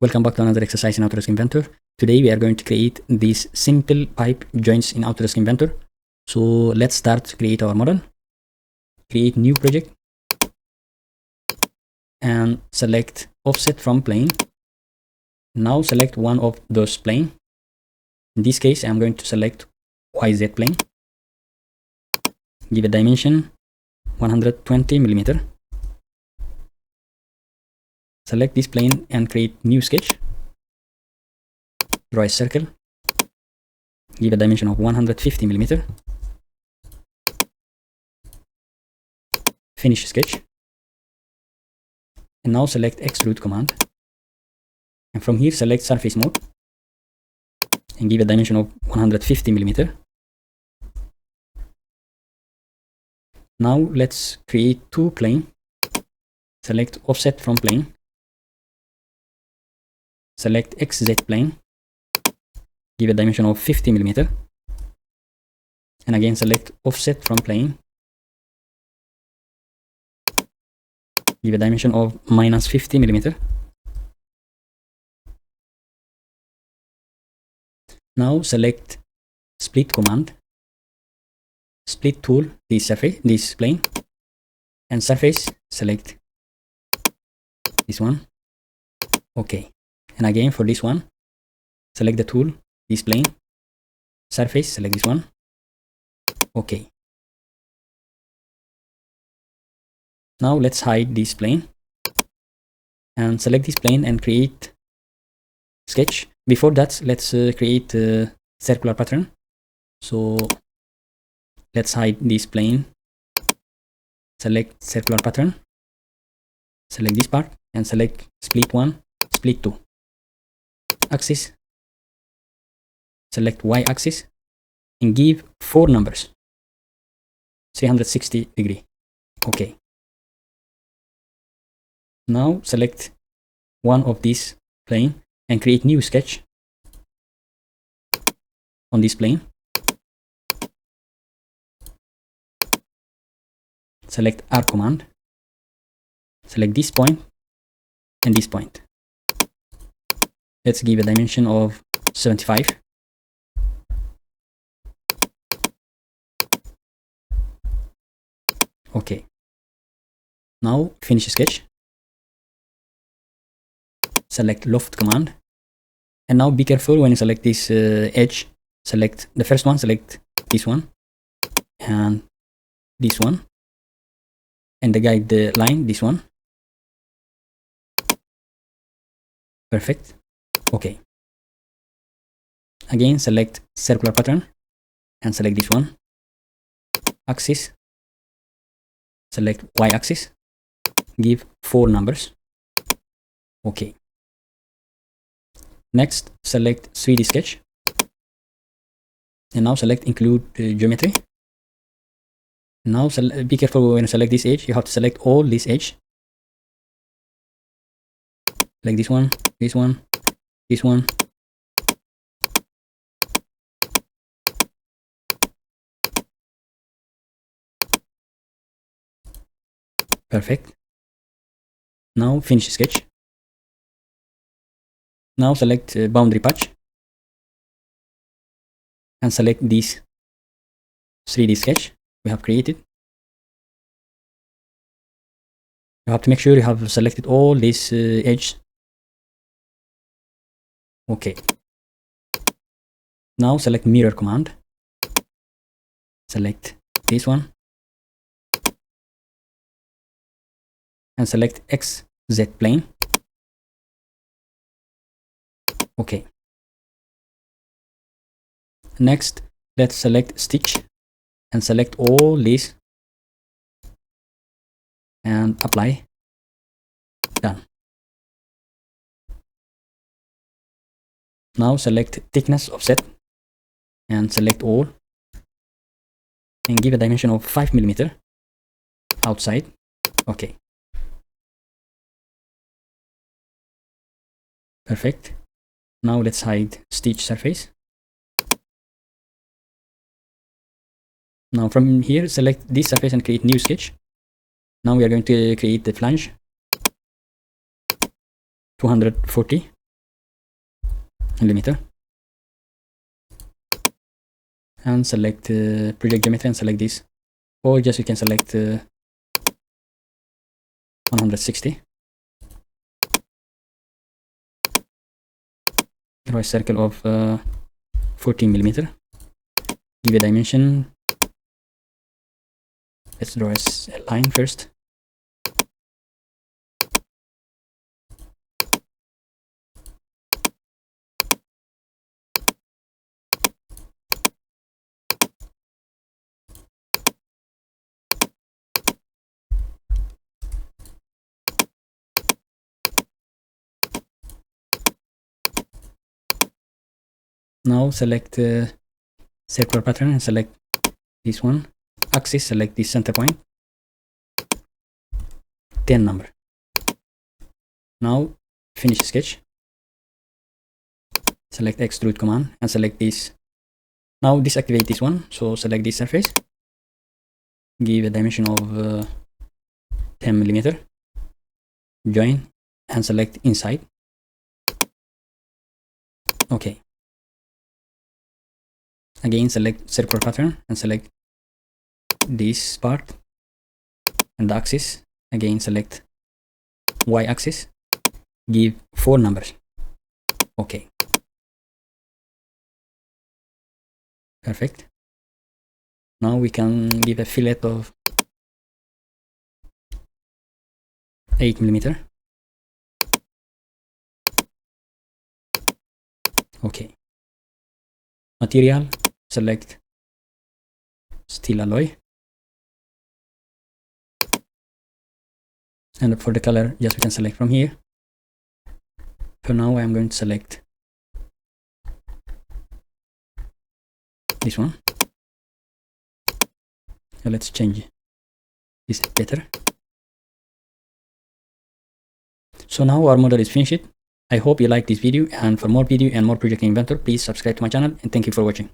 Welcome back to another exercise in Autodesk Inventor. Today we are going to create these simple pipe joints in Autodesk Inventor. So let's start to create our model. Create new project and select offset from plane. Now select one of those plane. In this case, I'm going to select YZ plane. Give a dimension 120 millimeter. Select this plane and create new sketch. Draw a circle. Give a dimension of 150 millimeter. Finish sketch. And now select extrude command. And from here select surface mode. And give a dimension of 150 millimeter. Now let's create two plane. Select offset from plane. Select XZ plane. Give a dimension of 50 millimeter. And again select offset from plane. Give a dimension of minus 50 millimeter. Now select split command. Split tool this surface, this plane, and surface select this one. Okay. And again for this one, select the tool, this plane, surface, select this one. Okay. Now let's hide this plane and select this plane and create sketch. Before that, let's create a circular pattern. So let's hide this plane, select circular pattern, select this part and select split 1, split 2. Axis, select Y axis and give 4 numbers, 360 degree. Okay. Now select one of these plane and create new sketch on this plane. Select R command, select this point and this point. Let's give a dimension of 75. Okay. Now finish sketch. Select loft command. And now be careful when you select this edge. Select the first one, select this one and this one. And the guide the line, this one. Perfect. Okay. Again, select circular pattern and select this one. Axis. Select Y axis. Give 4 numbers. Okay. Next, select 3D sketch. And now select include geometry. Now be careful when you select this edge. You have to select all this edge. Like this one, this one, this one. Perfect. Now finish sketch. Now select boundary patch and select this 3D sketch we have created. You have to make sure you have selected all these edges. Okay. Now select mirror command. Select this one. And select XZ plane. Okay. Next, let's select stitch and select all these and apply. Done. Now select thickness offset and select all and give a dimension of 5 millimeter outside. Okay. Perfect. Now let's hide stitch surface. Now from here select this surface and create new sketch. Now we are going to create the flange 240 limiter, and select project geometry and select this, or just you can select 160. Draw a circle of 14 millimeter. Give a dimension. Let's draw a line first. Now select circular pattern and select this one. Axis, select this center point. 10 number. Now finish sketch. Select extrude command and select this. Now deactivate this one, so select this surface. Give a dimension of 10 millimeter. Join and select inside. Okay. Again select circular pattern and select this part and the axis. Again select Y axis. Give 4 numbers. Okay. Perfect. Now we can give a fillet of 8 millimeter. Okay. Material, select steel alloy. And for the color, just we can select from here. For now, I'm going to select this one. So let's change this better. So now our model is finished. I hope you like this video, and for more video and more project inventor, please subscribe to my channel, and thank you for watching.